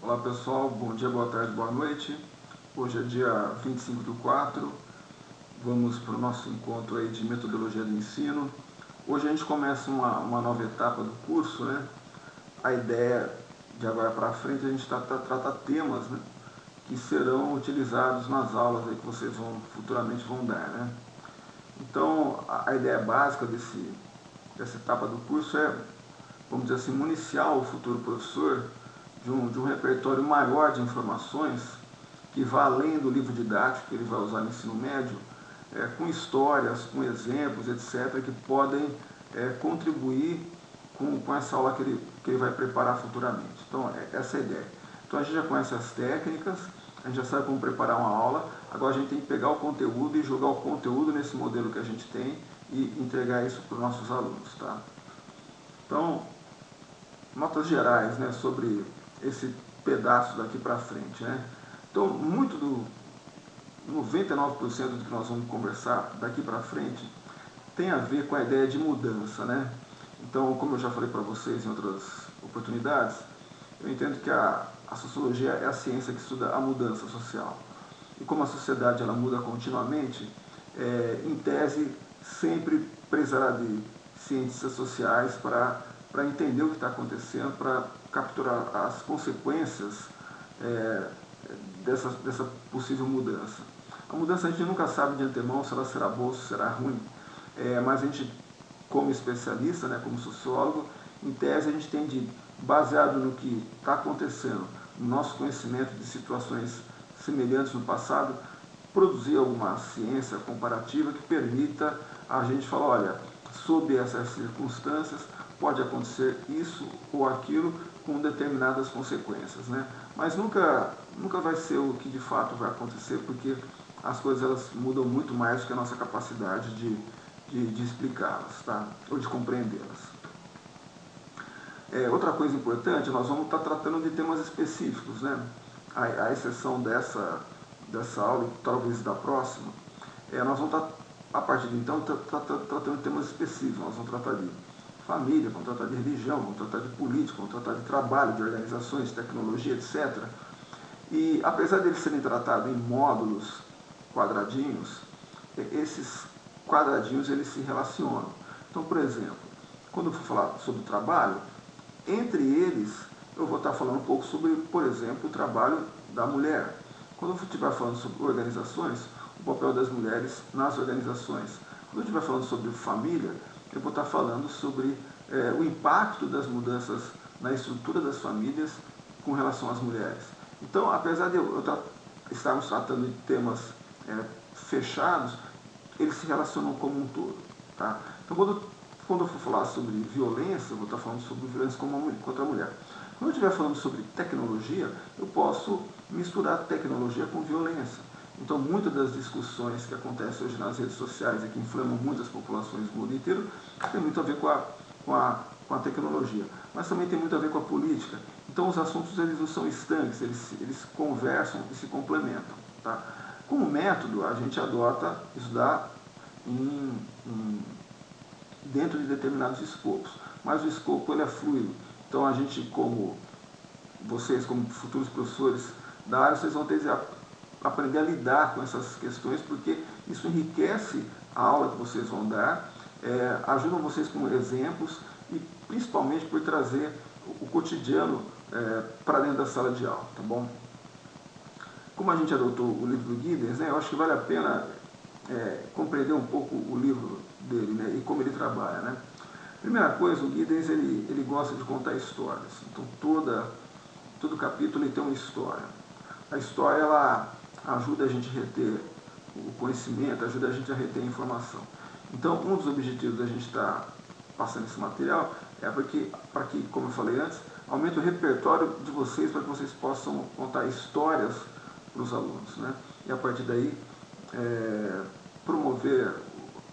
Olá pessoal, bom dia, boa tarde, boa noite. Hoje é dia 25/4, vamos para o nosso encontro aí de metodologia do ensino. Hoje a gente começa uma nova etapa do curso, né? A ideia de agora para frente a gente tratar temas, né, que serão utilizados nas aulas aí que vocês futuramente vão dar, né? Então a ideia básica dessa etapa do curso é, vamos dizer assim, municiar o futuro professor de um repertório maior de informações que vá além do livro didático que ele vai usar no ensino médio, com histórias, com exemplos, etc., que podem contribuir com essa aula que ele vai preparar futuramente. Então, essa é a ideia. Então, a gente já conhece as técnicas, a gente já sabe como preparar uma aula, agora a gente tem que pegar o conteúdo e jogar o conteúdo nesse modelo que a gente tem e entregar isso para os nossos alunos, tá? Então, notas gerais, né, sobre esse pedaço daqui para frente, né? Então, 99% do que nós vamos conversar daqui para frente tem a ver com a ideia de mudança, né? Então, como eu já falei para vocês em outras oportunidades, eu entendo que a sociologia é a ciência que estuda a mudança social. E como a sociedade ela muda continuamente, em tese, sempre precisará de ciências sociais para entender o que está acontecendo, para capturar as consequências dessa possível mudança. A mudança a gente nunca sabe de antemão se ela será boa ou se será ruim, mas a gente, como especialista, né, como sociólogo, em tese a gente tem de, baseado no que está acontecendo, no nosso conhecimento de situações semelhantes no passado, produzir alguma ciência comparativa que permita a gente falar, olha, sob essas circunstâncias pode acontecer isso ou aquilo com determinadas consequências, né? Mas nunca vai ser o que de fato vai acontecer, porque as coisas elas mudam muito mais do que a nossa capacidade de explicá-las, tá? Ou de compreendê-las. Outra coisa importante, nós vamos estar tratando de temas específicos, né? A exceção dessa aula e talvez da próxima, nós vamos estar, a partir de então, tratando de temas específicos. Nós vamos tratar de família, vamos tratar de religião, vamos tratar de política, vamos tratar de trabalho, de organizações, tecnologia, etc. E apesar de eles serem tratados em módulos quadradinhos, esses quadradinhos eles se relacionam. Então, por exemplo, quando eu for falar sobre trabalho, entre eles eu vou estar falando um pouco sobre, por exemplo, o trabalho da mulher. Quando eu estiver falando sobre organizações, o papel das mulheres nas organizações. Quando eu estiver falando sobre família, eu vou estar falando sobre o impacto das mudanças na estrutura das famílias com relação às mulheres. Então, apesar de estarmos tratando de temas fechados, eles se relacionam como um todo. Tá? Então, quando eu for falar sobre violência, eu vou estar falando sobre violência contra a mulher. Quando eu estiver falando sobre tecnologia, eu posso misturar tecnologia com violência. Então, muitas das discussões que acontecem hoje nas redes sociais e que inflamam muitas populações do mundo inteiro, tem muito a ver com a tecnologia, mas também tem muito a ver com a política. Então, os assuntos eles não são estanques, eles conversam e se complementam. Tá? Como método, a gente adota estudar dentro de determinados escopos, mas o escopo ele é fluido. Então, a gente, vocês como futuros professores da área, vocês vão ter que aprender a lidar com essas questões, porque isso enriquece a aula que vocês vão dar, ajuda vocês com exemplos e principalmente por trazer o cotidiano para dentro da sala de aula, tá bom? Como a gente adotou o livro do Giddens, né, eu acho que vale a pena compreender um pouco o livro dele, né, e como ele trabalha, né? Primeira coisa, o Giddens ele gosta de contar histórias. Então todo capítulo ele tem uma história. A história ela ajuda a gente a reter o conhecimento, ajuda a gente a reter a informação. Então, um dos objetivos da gente estar passando esse material é para que, como eu falei antes, aumente o repertório de vocês, para que vocês possam contar histórias para os alunos, né? E a partir daí, promover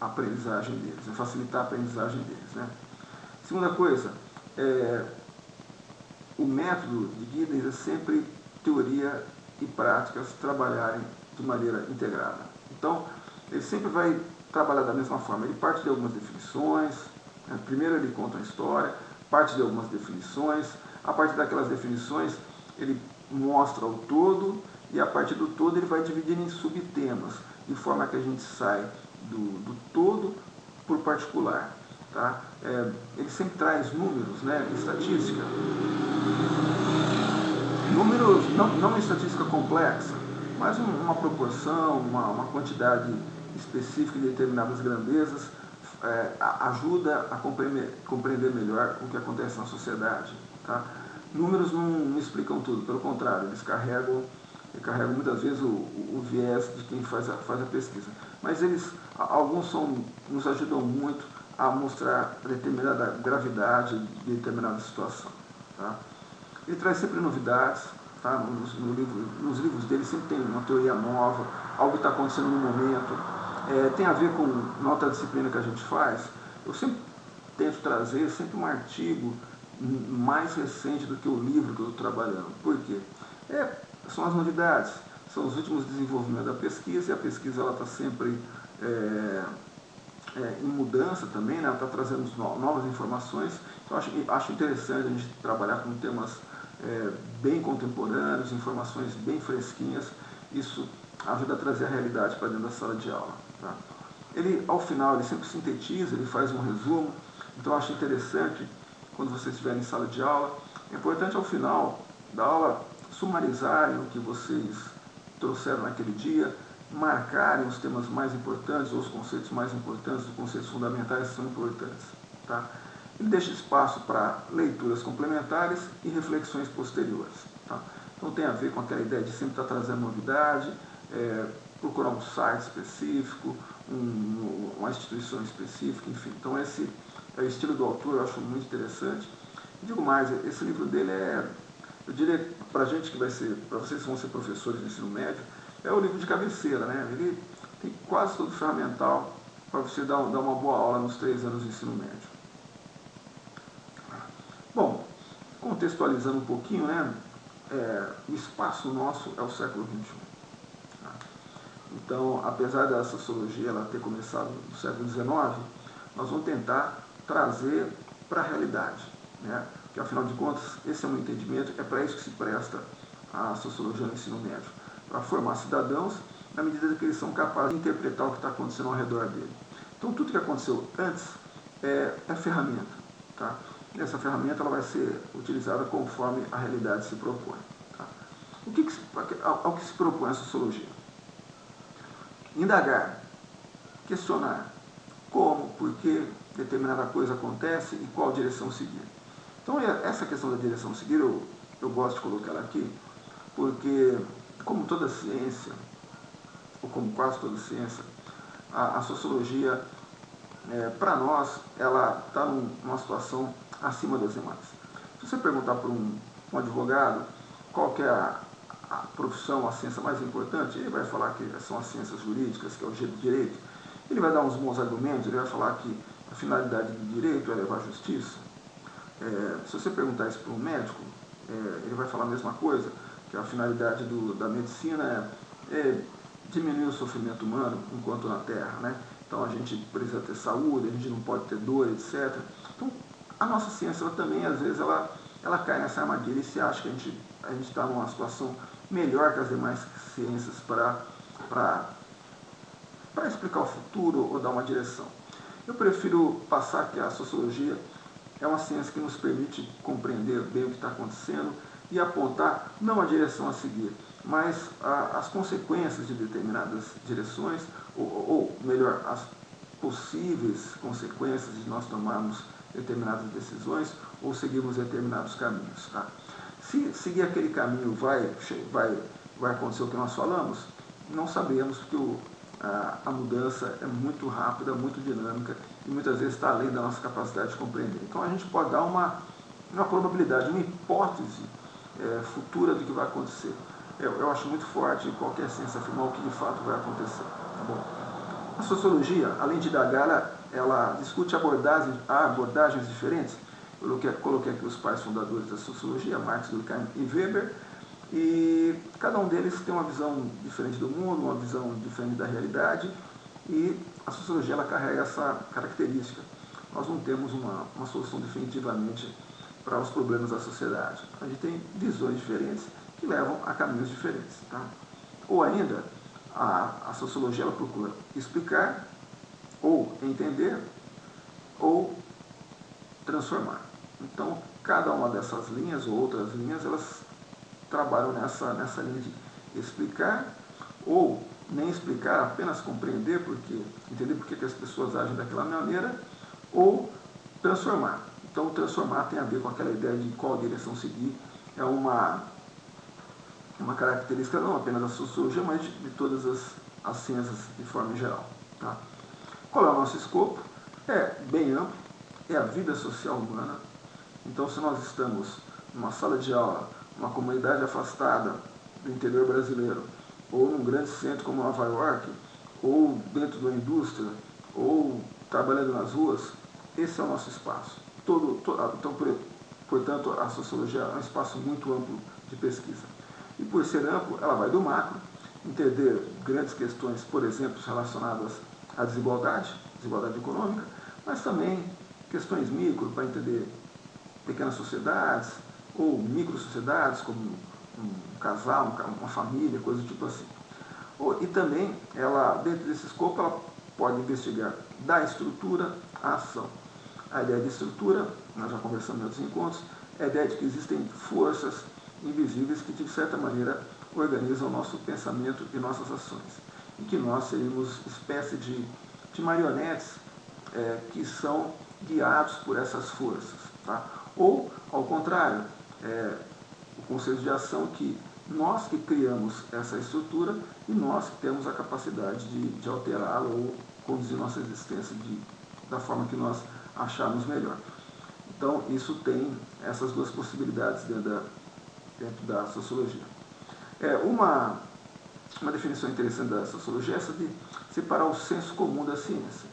a aprendizagem deles, facilitar a aprendizagem deles, né? Segunda coisa, o método de Giddens é sempre teoria e práticas trabalharem de maneira integrada. Então, ele sempre vai trabalhar da mesma forma. Ele parte de algumas definições, primeiro ele conta a história, parte de algumas definições, a partir daquelas definições ele mostra o todo e a partir do todo ele vai dividir em subtemas, de forma que a gente sai do todo por particular. Tá? Ele sempre traz números, né, estatística. Números, não uma estatística complexa, mas uma proporção, uma quantidade específica de determinadas grandezas, ajuda a compreender melhor o que acontece na sociedade. Tá? Números não explicam tudo, pelo contrário, eles carregam muitas vezes o viés de quem faz a pesquisa. Mas alguns nos ajudam muito a mostrar determinada gravidade de determinada situação. Tá? Ele traz sempre novidades, tá? Nos livros dele sempre tem uma teoria nova, algo que está acontecendo no momento. Tem a ver com outra disciplina que a gente faz. Eu sempre tento trazer sempre um artigo mais recente do que o livro que eu estou trabalhando. Por quê? São as novidades, são os últimos desenvolvimentos da pesquisa, e a pesquisa está sempre em mudança também, né? Ela está trazendo novas informações. Então acho interessante a gente trabalhar com temas bem contemporâneos, informações bem fresquinhas. Isso ajuda a trazer a realidade para dentro da sala de aula. Tá? Ele, ao final, ele sempre sintetiza, ele faz um resumo. Então acho interessante, quando vocês estiverem em sala de aula, é importante ao final da aula sumarizarem o que vocês trouxeram naquele dia, marcarem os temas mais importantes, ou os conceitos mais importantes, os conceitos fundamentais que são importantes. Tá? Ele deixa espaço para leituras complementares e reflexões posteriores. Tá? Então tem a ver com aquela ideia de sempre estar trazendo novidade, procurar um site específico, uma instituição específica, enfim. Então esse é o estilo do autor, eu acho muito interessante. E digo mais, esse livro dele eu diria para a gente que para vocês que vão ser professores de ensino médio, é o livro de cabeceira, né? Ele tem quase todo o ferramental para você dar uma boa aula nos 3 anos de ensino médio. Bom, contextualizando um pouquinho, né? O espaço nosso é o século XXI. Tá? Então, apesar da sociologia ela ter começado no século XIX, nós vamos tentar trazer para a realidade, né? Porque, afinal de contas, esse é um entendimento, é para isso que se presta a sociologia no ensino médio, para formar cidadãos na medida que eles são capazes de interpretar o que está acontecendo ao redor dele. Então, tudo que aconteceu antes é ferramenta. Tá? E essa ferramenta ela vai ser utilizada conforme a realidade se propõe. Tá? Ao que se propõe a sociologia? Indagar, questionar como, por que determinada coisa acontece e qual direção seguir. Então, essa questão da direção seguir, eu gosto de colocar ela aqui, porque, como toda ciência, ou como quase toda ciência, a sociologia, para nós, ela está numa situação acima das demais. Se você perguntar para um advogado qual que é a profissão, a ciência mais importante, ele vai falar que são as ciências jurídicas, que é o direito. Ele vai dar uns bons argumentos, ele vai falar que a finalidade do direito é levar a justiça. Se você perguntar isso para um médico, ele vai falar a mesma coisa, que a finalidade da medicina é diminuir o sofrimento humano enquanto na Terra, né? Então a gente precisa ter saúde, a gente não pode ter dor, etc. Então a nossa ciência ela também, às vezes, ela cai nessa armadilha e se acha que a gente está numa situação melhor que as demais ciências para explicar o futuro ou dar uma direção. Eu prefiro passar que a sociologia é uma ciência que nos permite compreender bem o que está acontecendo e apontar não a direção a seguir, mas as consequências de determinadas direções, ou melhor, as possíveis consequências de nós tomarmos determinadas decisões ou seguirmos determinados caminhos. Tá? Se seguir aquele caminho vai acontecer o que nós falamos, não sabemos, porque a mudança é muito rápida, muito dinâmica e muitas vezes está além da nossa capacidade de compreender. Então a gente pode dar uma probabilidade, uma hipótese futura do que vai acontecer. Eu acho muito forte em qualquer ciência afirmar o que de fato vai acontecer. Tá bom? A sociologia, além de indagar, ela discute abordagens diferentes. Eu coloquei aqui os pais fundadores da sociologia, Marx, Durkheim e Weber, e cada um deles tem uma visão diferente do mundo, uma visão diferente da realidade, e a sociologia ela carrega essa característica. Nós não temos uma solução definitivamente para os problemas da sociedade. A gente tem visões diferentes que levam a caminhos diferentes. Tá? Ou ainda, a sociologia ela procura explicar, ou entender, ou transformar. Então, cada uma dessas linhas ou outras linhas, elas trabalham nessa linha de explicar, ou nem explicar, apenas compreender, entender por que as pessoas agem daquela maneira, ou transformar. Então, transformar tem a ver com aquela ideia de qual direção seguir, é uma característica não apenas da sociologia, mas de todas as ciências de forma geral. Tá? Qual é o nosso escopo? É bem amplo, é a vida social humana. Então, se nós estamos numa sala de aula, numa comunidade afastada do interior brasileiro, ou num grande centro como Nova York, ou dentro da indústria, ou trabalhando nas ruas, esse é o nosso espaço. Então, portanto, a sociologia é um espaço muito amplo de pesquisa. E por ser amplo, ela vai do macro, entender grandes questões, por exemplo, relacionadas à desigualdade econômica, mas também questões micro, para entender pequenas sociedades, ou micro-sociedades, como um casal, uma família, coisa do tipo assim. E também, dentro desse escopo, ela pode investigar da estrutura à ação. A ideia de estrutura, nós já conversamos em outros encontros, é a ideia de que existem forças invisíveis que, de certa maneira, organizam o nosso pensamento e nossas ações. E que nós seríamos espécie de marionetes que são guiados por essas forças. Tá? Ou, ao contrário, o conceito de ação que nós que criamos essa estrutura e nós que temos a capacidade de alterá-la ou conduzir nossa existência da forma que nós acharmos melhor. Então, isso tem essas duas possibilidades dentro da sociologia. Uma definição interessante da sociologia é essa de separar o senso comum da ciência.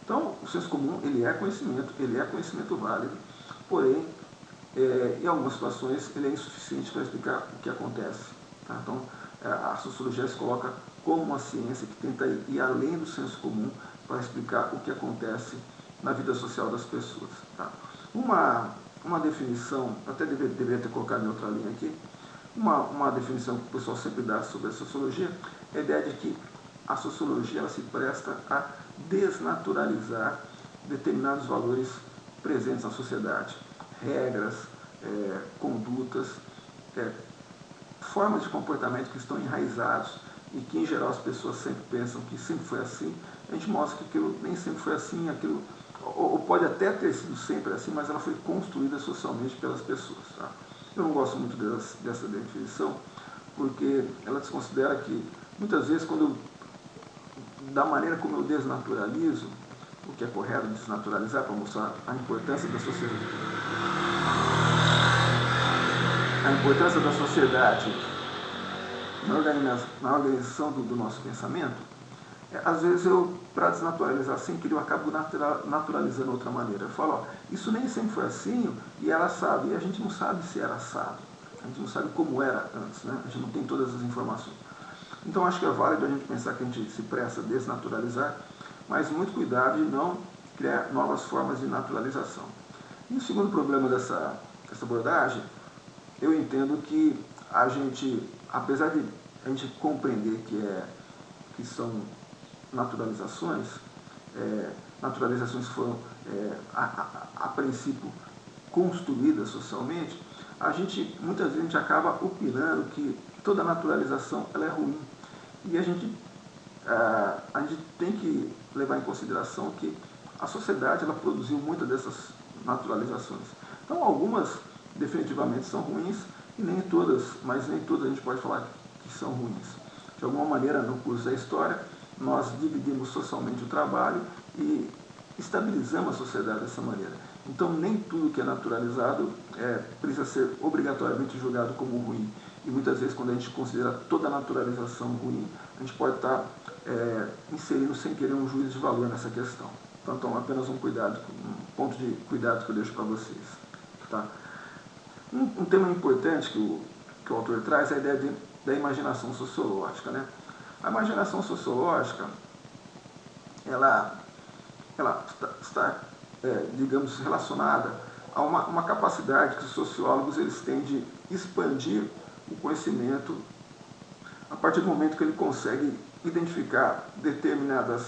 Então, o senso comum ele é conhecimento válido, porém, em algumas situações, ele é insuficiente para explicar o que acontece. Tá? Então, a sociologia se coloca como uma ciência que tenta ir além do senso comum para explicar o que acontece na vida social das pessoas. Tá? Uma definição, até deveria ter colocado em outra linha aqui, uma definição que o pessoal sempre dá sobre a sociologia é a ideia de que a sociologia ela se presta a desnaturalizar determinados valores presentes na sociedade. Regras, condutas, formas de comportamento que estão enraizados e que, em geral, as pessoas sempre pensam que sempre foi assim. A gente mostra que aquilo nem sempre foi assim, aquilo, ou pode até ter sido sempre assim, mas ela foi construída socialmente pelas pessoas. Tá? Eu não gosto muito dessa definição, porque ela desconsidera que, muitas vezes, da maneira como eu desnaturalizo, o que é correto desnaturalizar para mostrar a importância da sociedade. A importância da sociedade na organização do nosso pensamento, às vezes para desnaturalizar assim, que eu acabo naturalizando outra maneira. Eu falo, isso nem sempre foi assim, e ela sabe, e a gente não sabe se era assado. A gente não sabe como era antes, né? A gente não tem todas as informações. Então, acho que é válido a gente pensar que a gente se presta a desnaturalizar, mas muito cuidado de não criar novas formas de naturalização. E o segundo problema dessa abordagem, eu entendo que a gente, apesar de a gente compreender que são naturalizações que foram, a princípio, construídas socialmente, muitas vezes a gente acaba opinando que toda naturalização ela é ruim. E a gente tem que levar em consideração que a sociedade ela produziu muitas dessas naturalizações. Então, algumas definitivamente são ruins, mas nem todas a gente pode falar que são ruins. De alguma maneira, no curso da história, nós dividimos socialmente o trabalho e estabilizamos a sociedade dessa maneira. Então, nem tudo que é naturalizado precisa ser obrigatoriamente julgado como ruim. E muitas vezes, quando a gente considera toda a naturalização ruim, a gente pode estar inserindo sem querer um juízo de valor nessa questão. Então, apenas um ponto de cuidado que eu deixo para vocês. Tá? Um tema importante que o autor traz é a ideia da imaginação sociológica. Né? A imaginação sociológica, ela está digamos, relacionada há uma capacidade que os sociólogos eles têm de expandir o conhecimento a partir do momento que ele consegue identificar determinadas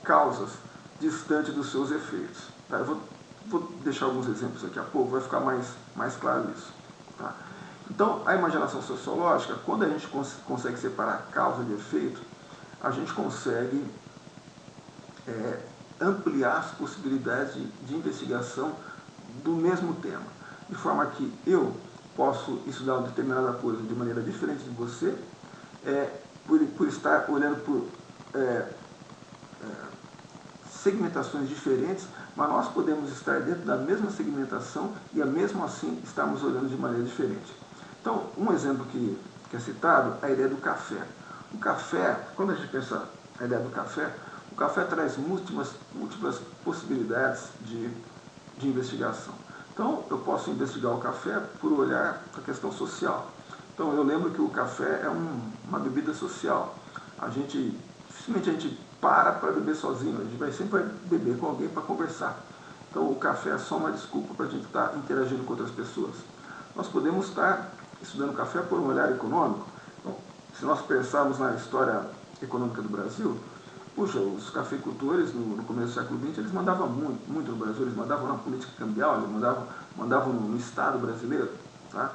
causas distantes dos seus efeitos. Tá? Eu vou deixar alguns exemplos aqui a pouco, vai ficar mais claro isso. Tá? Então, a imaginação sociológica, quando a gente consegue separar causa de efeito, a gente consegue ampliar as possibilidades de investigação do mesmo tema, de forma que eu posso estudar uma determinada coisa de maneira diferente de você, por estar olhando por segmentações diferentes, mas nós podemos estar dentro da mesma segmentação e mesmo assim estarmos olhando de maneira diferente. Então, um exemplo que é citado é a ideia do café. O café, quando a gente pensa a ideia do café, o café traz múltiplas possibilidades de investigação. Então, eu posso investigar o café por olhar a questão social. Então, eu lembro que o café é uma bebida social. Dificilmente a gente para beber sozinho, a gente sempre vai beber com alguém para conversar. Então, o café é só uma desculpa para a gente estar interagindo com outras pessoas. Nós podemos estar estudando café por um olhar econômico. Então, se nós pensarmos na história econômica do Brasil, puxa, os cafeicultores no começo do século XX, eles mandavam muito no Brasil, eles mandavam na política cambial, eles mandavam no Estado brasileiro. Tá?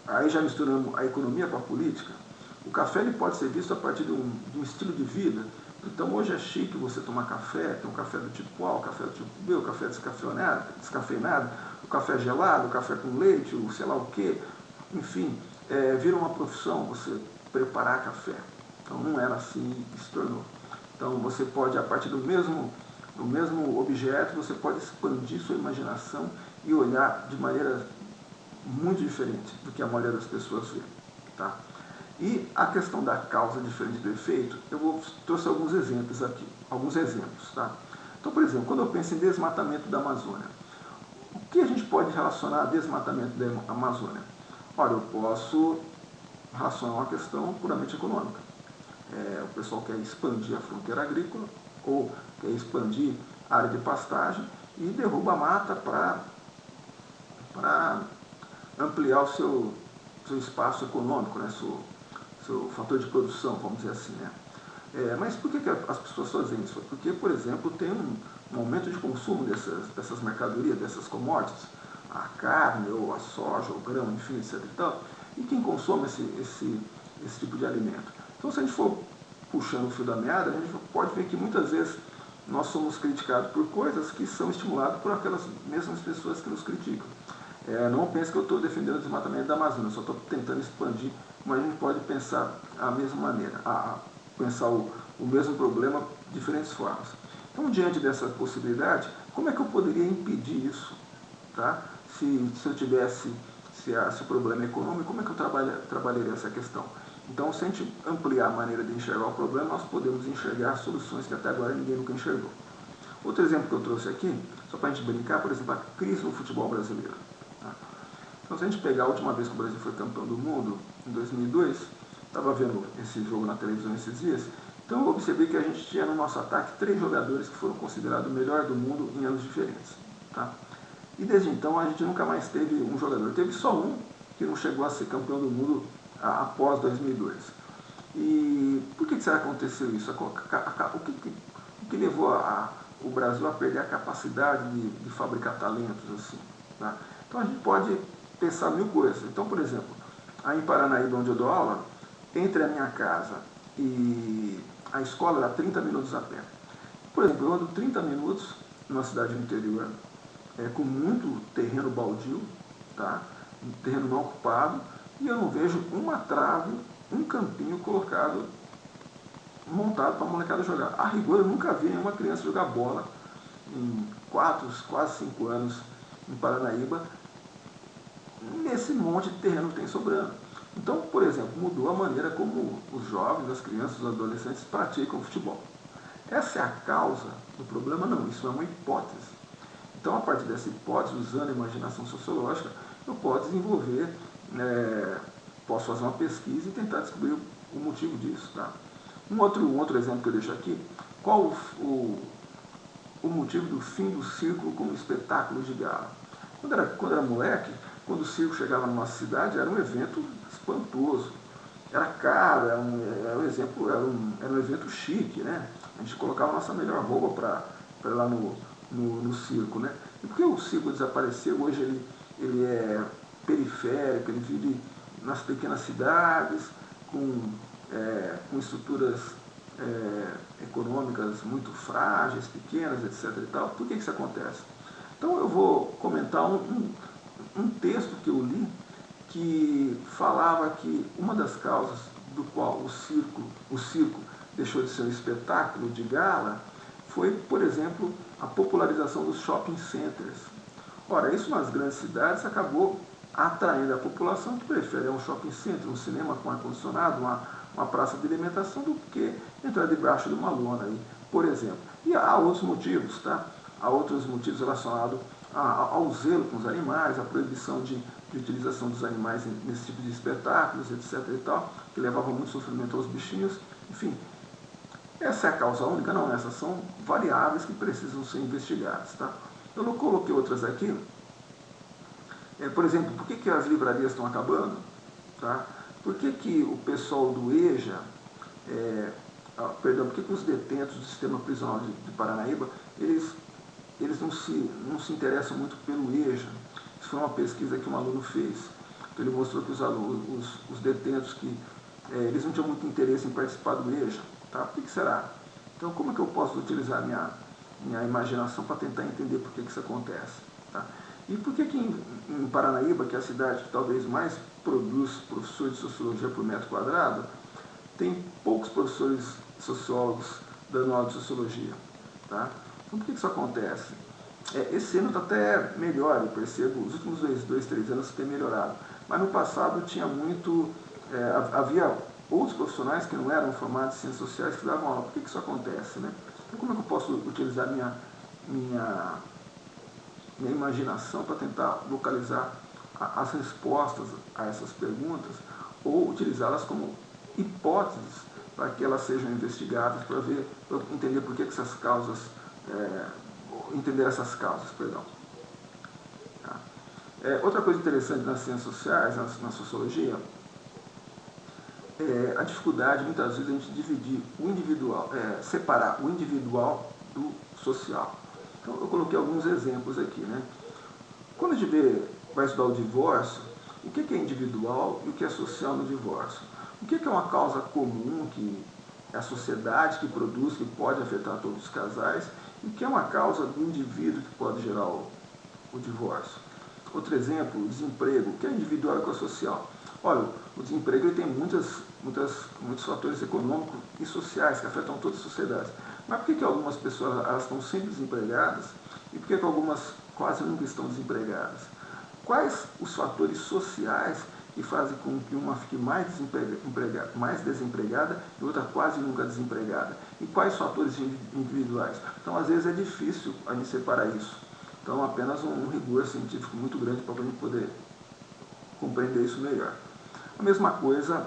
Aí já misturamos a economia com a política. O café ele pode ser visto a partir de um estilo de vida. Então hoje é chique você tomar café, tem um café do tipo A, o café do tipo B, o café descafeinado, o café gelado, o café com leite, o sei lá o quê. Enfim, vira uma profissão você preparar café. Então não era assim que se tornou. Então você pode, a partir do mesmo objeto, você pode expandir sua imaginação e olhar de maneira muito diferente do que a maioria das pessoas vê. Tá? E a questão da causa diferente do efeito, trouxe alguns exemplos aqui. Tá? Então, por exemplo, quando eu penso em desmatamento da Amazônia, o que a gente pode relacionar a desmatamento da Amazônia? Olha, eu posso relacionar uma questão puramente econômica. O pessoal quer expandir a fronteira agrícola ou quer expandir a área de pastagem e derruba a mata para ampliar o seu espaço econômico, né? seu fator de produção, vamos dizer assim. Né? Mas por que as pessoas fazem isso? Porque, por exemplo, tem um aumento de consumo dessas mercadorias, dessas commodities, a carne, ou a soja, ou o grão, enfim, etc. E quem consome esse tipo de alimento? Então, se a gente for puxando o fio da meada, a gente pode ver que muitas vezes nós somos criticados por coisas que são estimuladas por aquelas mesmas pessoas que nos criticam. Não pense que eu estou defendendo o desmatamento da Amazônia, só estou tentando expandir, mas a gente pode pensar a mesma maneira, pensar o mesmo problema de diferentes formas. Então, diante dessa possibilidade, como é que eu poderia impedir isso? Tá? Se eu tivesse, se o problema é econômico, como é que eu trabalharia essa questão? Então, se a gente ampliar a maneira de enxergar o problema, nós podemos enxergar soluções que até agora ninguém nunca enxergou. Outro exemplo que eu trouxe aqui, só para a gente brincar, por exemplo, a crise no futebol brasileiro. Tá? Então, se a gente pegar a última vez que o Brasil foi campeão do mundo, em 2002, estava vendo esse jogo na televisão esses dias, então eu observei que a gente tinha no nosso ataque 3 jogadores que foram considerados o melhor do mundo em anos diferentes. Tá? E desde então a gente nunca mais teve um jogador. Teve só um que não chegou a ser campeão do mundo após 2002. E por que será que aconteceu isso? O que levou o Brasil a perder a capacidade de fabricar talentos assim? Tá? Então a gente pode pensar mil coisas. Então, por exemplo, aí em Paranaíba, onde eu dou aula, entre a minha casa e a escola era 30 minutos a pé. Por exemplo, eu ando 30 minutos numa cidade do interior, com muito terreno baldio, tá? Um terreno não ocupado, e eu não vejo uma trave, um campinho montado para a molecada jogar. A rigor, eu nunca vi nenhuma criança jogar bola em 4, quase 5 anos em Paranaíba, nesse monte de terreno que tem sobrando. Então, por exemplo, mudou a maneira como os jovens, as crianças, os adolescentes praticam futebol. Essa é a causa do problema? Não, isso é uma hipótese. Então, a partir dessa hipótese, usando a imaginação sociológica, eu posso desenvolver, posso fazer uma pesquisa e tentar descobrir o motivo disso. Tá? Um outro exemplo que eu deixo aqui, qual o motivo do fim do circo como espetáculo de gala? Quando era moleque, quando o circo chegava na nossa cidade, era um evento espantoso. Era caro, era um evento chique, né? A gente colocava a nossa melhor roupa para ir lá no circo, né? E por que o circo desapareceu? Hoje ele é periférico, ele vive nas pequenas cidades, com estruturas econômicas muito frágeis, pequenas, etc. E tal. Por que isso acontece? Então eu vou comentar um texto que eu li que falava que uma das causas do qual o circo deixou de ser um espetáculo de gala foi, por exemplo, a popularização dos shopping centers. Ora, isso nas grandes cidades acabou atraindo a população que prefere um shopping center, um cinema com ar-condicionado, uma praça de alimentação, do que entrar debaixo de uma lona, aí, por exemplo. E há outros motivos, tá? Há outros motivos relacionados ao zelo com os animais, à proibição de utilização dos animais nesse tipo de espetáculos, etc. e tal, que levavam muito sofrimento aos bichinhos. Enfim, essa é a causa única? Não, essas são variáveis que precisam ser investigadas. Tá? Eu não coloquei outras aqui. Por exemplo, por que as livrarias estão acabando? Tá? Por que o pessoal do EJA, por que os detentos do sistema prisional de Paranaíba, eles não se interessam muito pelo EJA? Isso foi uma pesquisa que um aluno fez. Então ele mostrou que os detentos eles não tinham muito interesse em participar do EJA. Tá? Por que será? Então como é que eu posso utilizar minha imaginação para tentar entender por que isso acontece? Tá? E por que em Paranaíba, que é a cidade que talvez mais produz professores de sociologia por metro quadrado, tem poucos professores sociólogos dando aula de sociologia? Tá? Então por que isso acontece? Esse ano está até melhor, eu percebo, os últimos 3 anos tem melhorado. Mas no passado tinha havia outros profissionais que não eram formados em ciências sociais que davam aula. Por que isso acontece? Né? Então como é que eu posso utilizar minha imaginação para tentar localizar as respostas a essas perguntas, ou utilizá-las como hipóteses para que elas sejam investigadas, para entender por que essas causas, perdão. Tá? Outra coisa interessante nas ciências sociais, na sociologia, é a dificuldade, muitas vezes, a gente dividir o individual, separar o individual do social. Então, eu coloquei alguns exemplos aqui. Né? Quando a gente vai estudar o divórcio, o que é individual e o que é social no divórcio? O que é uma causa comum que é a sociedade que produz, que pode afetar todos os casais, e o que é uma causa do indivíduo que pode gerar o divórcio? Outro exemplo, o desemprego. O que é individual e o que é social? Olha, o desemprego ele tem muitos fatores econômicos e sociais que afetam toda a sociedade. Mas por que algumas pessoas elas estão sempre desempregadas e por que algumas quase nunca estão desempregadas? Quais os fatores sociais que fazem com que uma fique mais desempregada e outra quase nunca desempregada? E quais fatores individuais? Então, às vezes, é difícil a gente separar isso. Então, apenas um rigor científico muito grande para a gente poder compreender isso melhor. A mesma coisa,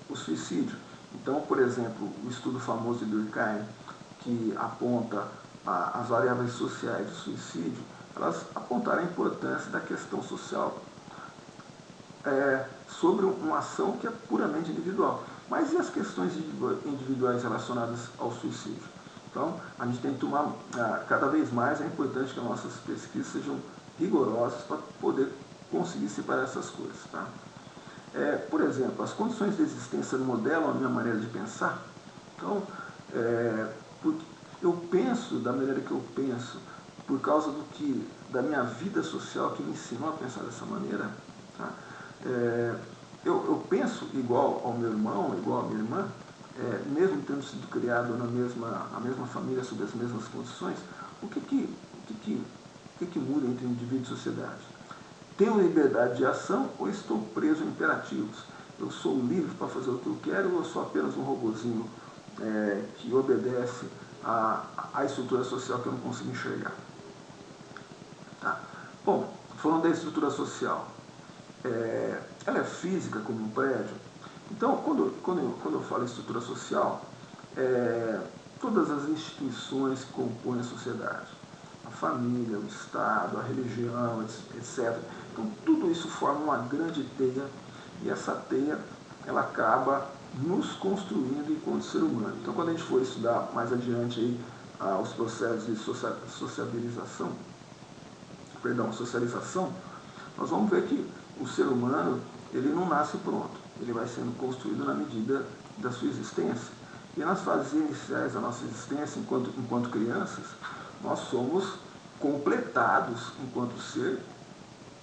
o suicídio. Então, por exemplo, o estudo famoso de Durkheim, que aponta as variáveis sociais do suicídio, elas apontaram a importância da questão social sobre uma ação que é puramente individual. Mas e as questões individuais relacionadas ao suicídio? Então, a gente tem que tomar, cada vez mais é importante que as nossas pesquisas sejam rigorosas para poder conseguir separar essas coisas. Tá? Por exemplo, as condições de existência modelam a minha maneira de pensar. Então, eu penso da maneira que eu penso por causa da minha vida social que me ensinou a pensar dessa maneira. Tá? Eu penso igual ao meu irmão, igual à minha irmã, mesmo tendo sido criado na mesma família, sob as mesmas condições. O que muda entre indivíduo e sociedade? Tenho liberdade de ação ou estou preso a imperativos? Eu sou livre para fazer o que eu quero ou eu sou apenas um robozinho que obedece à estrutura social que eu não consigo enxergar? Tá? Bom, falando da estrutura social, ela é física como um prédio. Então, quando eu falo em estrutura social, todas as instituições que compõem a sociedade. a família, o Estado, a religião, etc. Então, tudo isso forma uma grande teia, e essa teia, ela acaba nos construindo enquanto ser humano. Então, quando a gente for estudar mais adiante aí, os processos de socialização, nós vamos ver que o ser humano, ele não nasce pronto, ele vai sendo construído na medida da sua existência. E nas fases iniciais da nossa existência, enquanto crianças, nós somos completados enquanto ser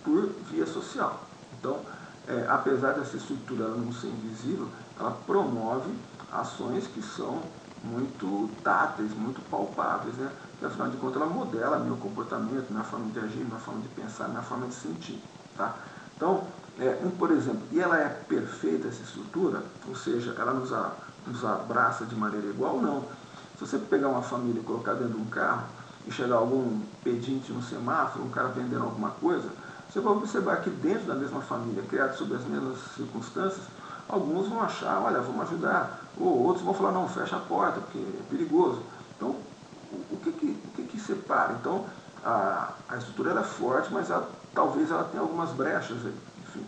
por via social. Então, apesar dessa estrutura não ser invisível, ela promove ações que são muito táteis, muito palpáveis, né? Porque, afinal de contas, ela modela meu comportamento, minha forma de agir, minha forma de pensar, minha forma de sentir. Tá? Então, por exemplo, e ela é perfeita, essa estrutura, ou seja, ela nos abraça de maneira igual? Não. Se você pegar uma família e colocar dentro de um carro, e chegar algum pedinte no semáforo, um cara vendendo alguma coisa, você vai observar que dentro da mesma família, criados sob as mesmas circunstâncias, alguns vão achar, olha, vamos ajudar, ou outros vão falar, não, fecha a porta, porque é perigoso. Então, o que separa? Então, a estrutura ela é forte, mas talvez ela tenha algumas brechas aí, enfim.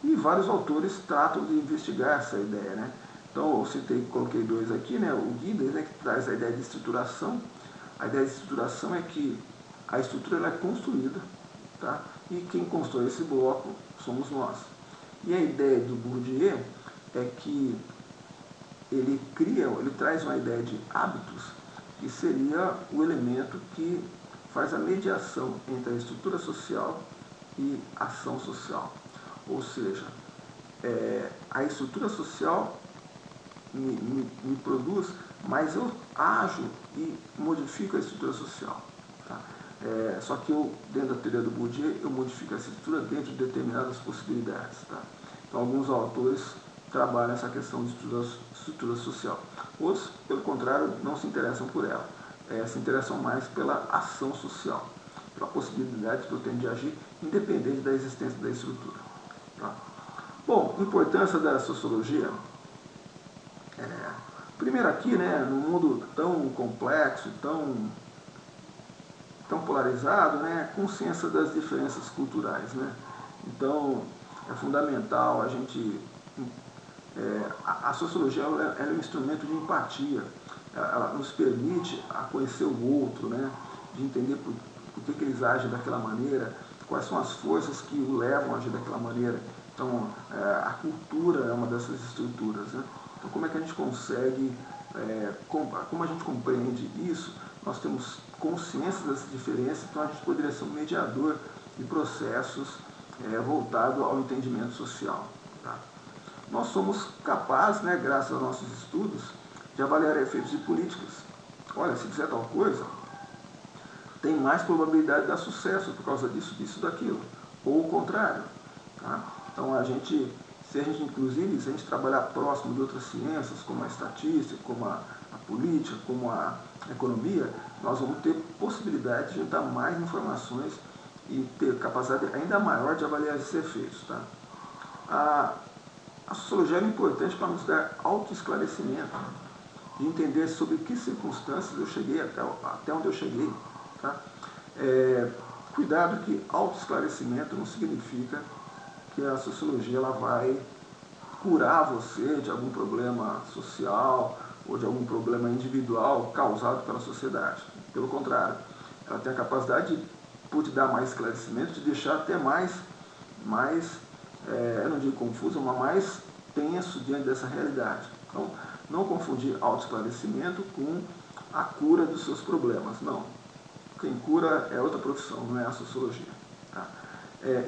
E vários autores tratam de investigar essa ideia, né? Então, eu coloquei dois aqui, né? O Giddens, né, que traz a ideia de estruturação. A ideia de estruturação é que a estrutura ela é construída, tá? E quem constrói esse bloco somos nós. E a ideia do Bourdieu é que ele traz uma ideia de hábitos, que seria o elemento que faz a mediação entre a estrutura social e a ação social. Ou seja, a estrutura social me produz, mas eu ajo e modifico a estrutura social. Tá? Só que dentro da teoria do Bourdieu, eu modifico essa estrutura dentro de determinadas possibilidades. Tá? Então, alguns autores trabalham essa questão de estrutura social. Outros, pelo contrário, não se interessam por ela. Se interessam mais pela ação social, pela possibilidade que eu tenho de agir independente da existência da estrutura. Tá? Bom, importância da sociologia. Primeiro aqui, né, num mundo tão complexo, tão polarizado, né, consciência das diferenças culturais. Né? Então, é fundamental a gente... a sociologia ela é um instrumento de empatia, ela nos permite conhecer o outro, né, de entender por que eles agem daquela maneira, quais são as forças que o levam a agir daquela maneira. Então, a cultura é uma dessas estruturas. Né? Então, como é que a gente consegue, como a gente compreende isso? Nós temos consciência dessas diferenças, então a gente poderia ser um mediador de processos voltado ao entendimento social. Tá? Nós somos capazes, né, graças aos nossos estudos, de avaliar efeitos de políticas. Olha, se fizer tal coisa, tem mais probabilidade de dar sucesso por causa disso, disso, daquilo. Ou o contrário. Tá? Então, se a gente trabalhar próximo de outras ciências, como a estatística, como a política, como a economia, nós vamos ter possibilidade de juntar mais informações e ter capacidade ainda maior de avaliar esses efeitos. Tá? A sociologia é importante para nos dar autoesclarecimento, de entender sobre que circunstâncias eu cheguei até onde eu cheguei. Tá? Cuidado que autoesclarecimento não significa que a sociologia ela vai curar você de algum problema social ou de algum problema individual causado pela sociedade. Pelo contrário, ela tem a capacidade de te dar mais esclarecimento, de deixar até mais eu não digo confuso, mas mais tenso diante dessa realidade. Então, não confundir autoesclarecimento com a cura dos seus problemas. Não. Quem cura é outra profissão, não é a sociologia. Tá?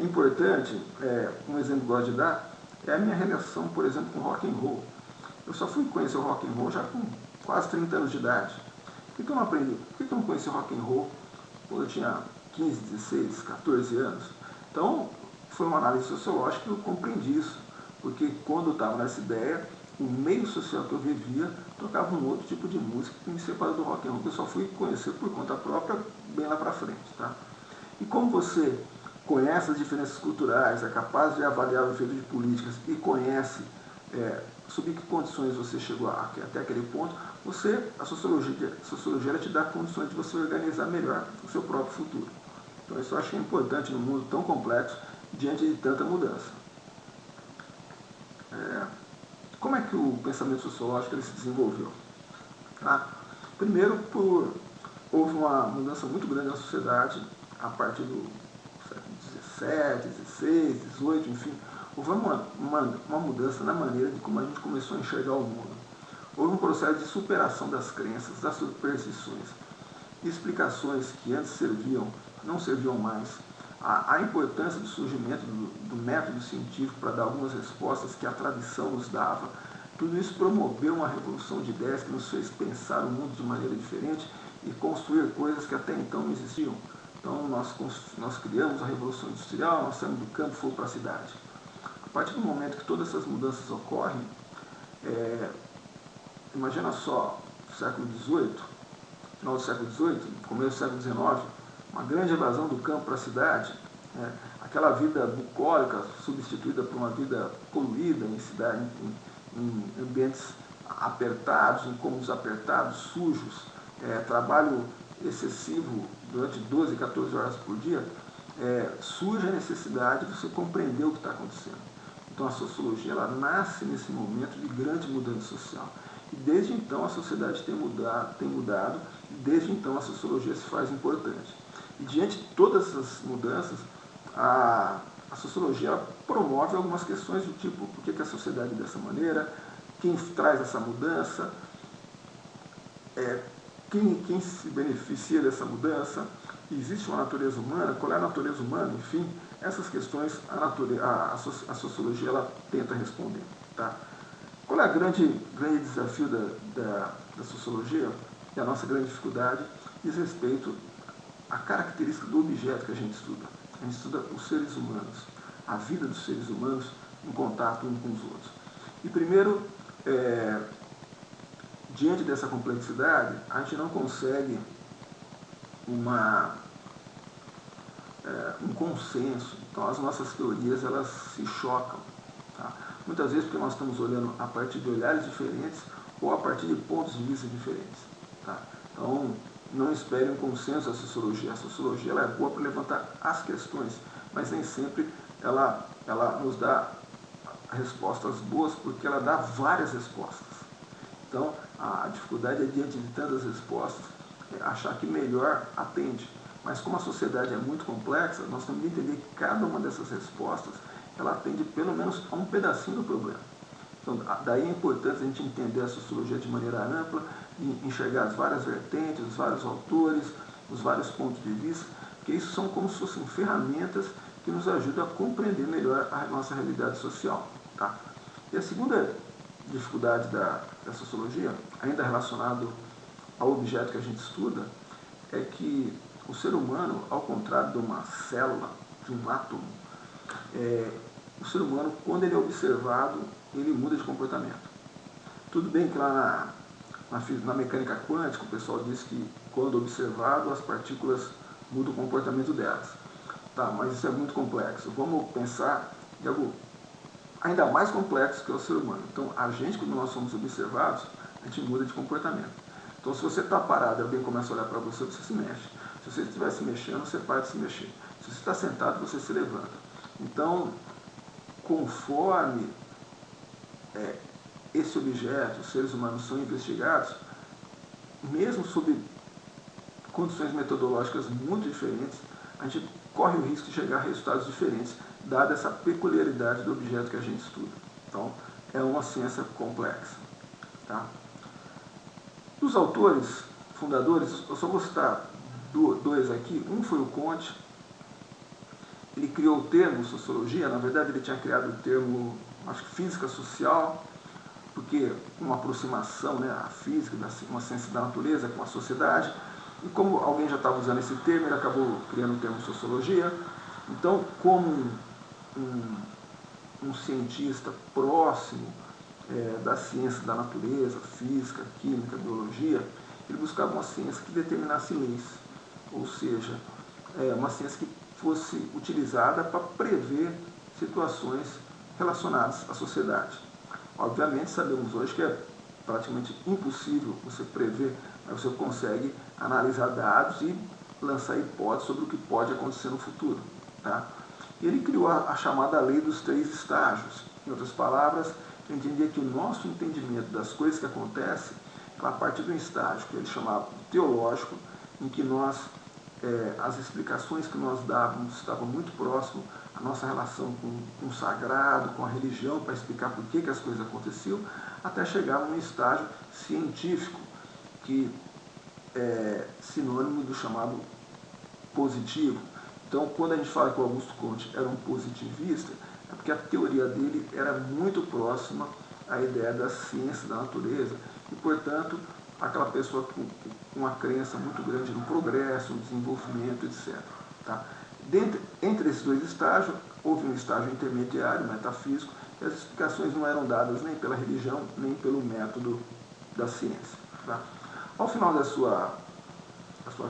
Importante, um exemplo que eu gosto de dar, é a minha relação, por exemplo, com rock and roll. Eu só fui conhecer o rock and roll já com quase 30 anos de idade. Por que eu não aprendi? Por que eu não conheci o rock and roll quando eu tinha 15, 16, 14 anos? Então, foi uma análise sociológica que eu compreendi isso. Porque quando eu estava nessa ideia, o meio social que eu vivia tocava um outro tipo de música que me separou do rock and roll, que eu só fui conhecer por conta própria bem lá para frente. Tá? E como você conhece as diferenças culturais, é capaz de avaliar o efeito de políticas e conhece sob que condições você chegou até aquele ponto, a sociologia ela te dá condições de você organizar melhor o seu próprio futuro. Então isso eu acho que é importante num mundo tão complexo, diante de tanta mudança. Como é que o pensamento sociológico ele se desenvolveu? Primeiro, houve uma mudança muito grande na sociedade, a partir do século XVII, XVI, XVIII, enfim, houve uma mudança na maneira de como a gente começou a enxergar o mundo. Houve um processo de superação das crenças, das superstições, explicações que antes não serviam mais. A importância do surgimento do método científico para dar algumas respostas que a tradição nos dava, tudo isso promoveu uma revolução de ideias que nos fez pensar o mundo de maneira diferente e construir coisas que até então não existiam. Então nós criamos a Revolução Industrial, nós saímos do campo e fomos para a cidade. A partir do momento que todas essas mudanças ocorrem, imagina só, século XVIII, final do século XVIII, começo do século XIX, uma grande evasão do campo para a cidade, aquela vida bucólica substituída por uma vida poluída em cidade, em ambientes apertados, em cômodos apertados, sujos, trabalho excessivo durante 12, 14 horas por dia, surge a necessidade de você compreender o que está acontecendo. Então a sociologia ela nasce nesse momento de grande mudança social. E desde então a sociedade tem mudado, e desde então a sociologia se faz importante. E diante de todas essas mudanças, a sociologia ela promove algumas questões do tipo, por que a sociedade é dessa maneira, quem traz essa mudança, quem se beneficia dessa mudança, existe uma natureza humana, qual é a natureza humana, enfim, essas questões a sociologia ela tenta responder. Tá? Qual é o grande desafio da sociologia? E a nossa grande dificuldade diz respeito à característica do objeto que a gente estuda. A gente estuda os seres humanos, a vida dos seres humanos em contato uns com os outros. E primeiro, diante dessa complexidade, a gente não consegue um consenso. Então as nossas teorias elas se chocam. Tá? Muitas vezes porque nós estamos olhando a partir de olhares diferentes ou a partir de pontos de vista diferentes. Tá? Então não espere um consenso da sociologia. A sociologia ela é boa para levantar as questões, mas nem sempre ela nos dá respostas boas, porque ela dá várias respostas. Então a dificuldade é, diante de tantas respostas, achar que melhor atende. Mas como a sociedade é muito complexa, nós temos que entender que cada uma dessas respostas ela atende pelo menos a um pedacinho do problema. Então, daí a importância a gente entender a sociologia de maneira ampla, enxergar as várias vertentes, os vários autores, os vários pontos de vista, porque isso são como se fossem ferramentas que nos ajudam a compreender melhor a nossa realidade social. Tá? E a segunda dificuldade da sociologia, ainda relacionado ao objeto que a gente estuda, é que o ser humano, ao contrário de uma célula, de um átomo, o ser humano, quando ele é observado, ele muda de comportamento. Tudo bem que lá na mecânica quântica, o pessoal diz que quando observado, as partículas mudam o comportamento delas. Tá, mas isso é muito complexo. Vamos pensar em algo ainda mais complexo que é o ser humano. Então, a gente, quando nós somos observados, a gente muda de comportamento. Então, se você está parado e alguém começa a olhar para você, você se mexe. Se você estiver se mexendo, você para de se mexer. Se você está sentado, você se levanta. Então, conforme esse objeto, os seres humanos são investigados, mesmo sob condições metodológicas muito diferentes, a gente corre o risco de chegar a resultados diferentes, dada essa peculiaridade do objeto que a gente estuda. Então, é uma ciência complexa. Tá? Dos autores fundadores, eu só vou citar dois aqui. Um foi o Comte. Ele criou o termo sociologia, na verdade ele tinha criado o termo, acho que física social, porque uma aproximação, né, a física, uma ciência da natureza com a sociedade, e como alguém já estava usando esse termo, ele acabou criando o termo sociologia. Então, como um cientista próximo da ciência da natureza, física, química, biologia, ele buscava uma ciência que determinasse leis, ou seja, uma ciência que fosse utilizada para prever situações relacionadas à sociedade. Obviamente sabemos hoje que é praticamente impossível você prever, mas você consegue analisar dados e lançar hipóteses sobre o que pode acontecer no futuro. Tá? E ele criou a chamada lei dos 3 estágios. Em outras palavras, ele entendia que o nosso entendimento das coisas que acontecem, a partir de um estágio que ele chamava de teológico, em que nós, as explicações que nós dávamos estavam muito próximo à nossa relação com o sagrado, com a religião, para explicar por que as coisas aconteciam, até chegar num estágio científico, que é sinônimo do chamado positivo. Então, quando a gente fala que o Augusto Comte era um positivista, é porque a teoria dele era muito próxima à ideia da ciência da natureza e, portanto, aquela pessoa com uma crença muito grande no progresso, no desenvolvimento, etc. Tá? Entre esses 2 estágios, houve um estágio intermediário, metafísico, e as explicações não eram dadas nem pela religião, nem pelo método da ciência. Tá? Ao final da sua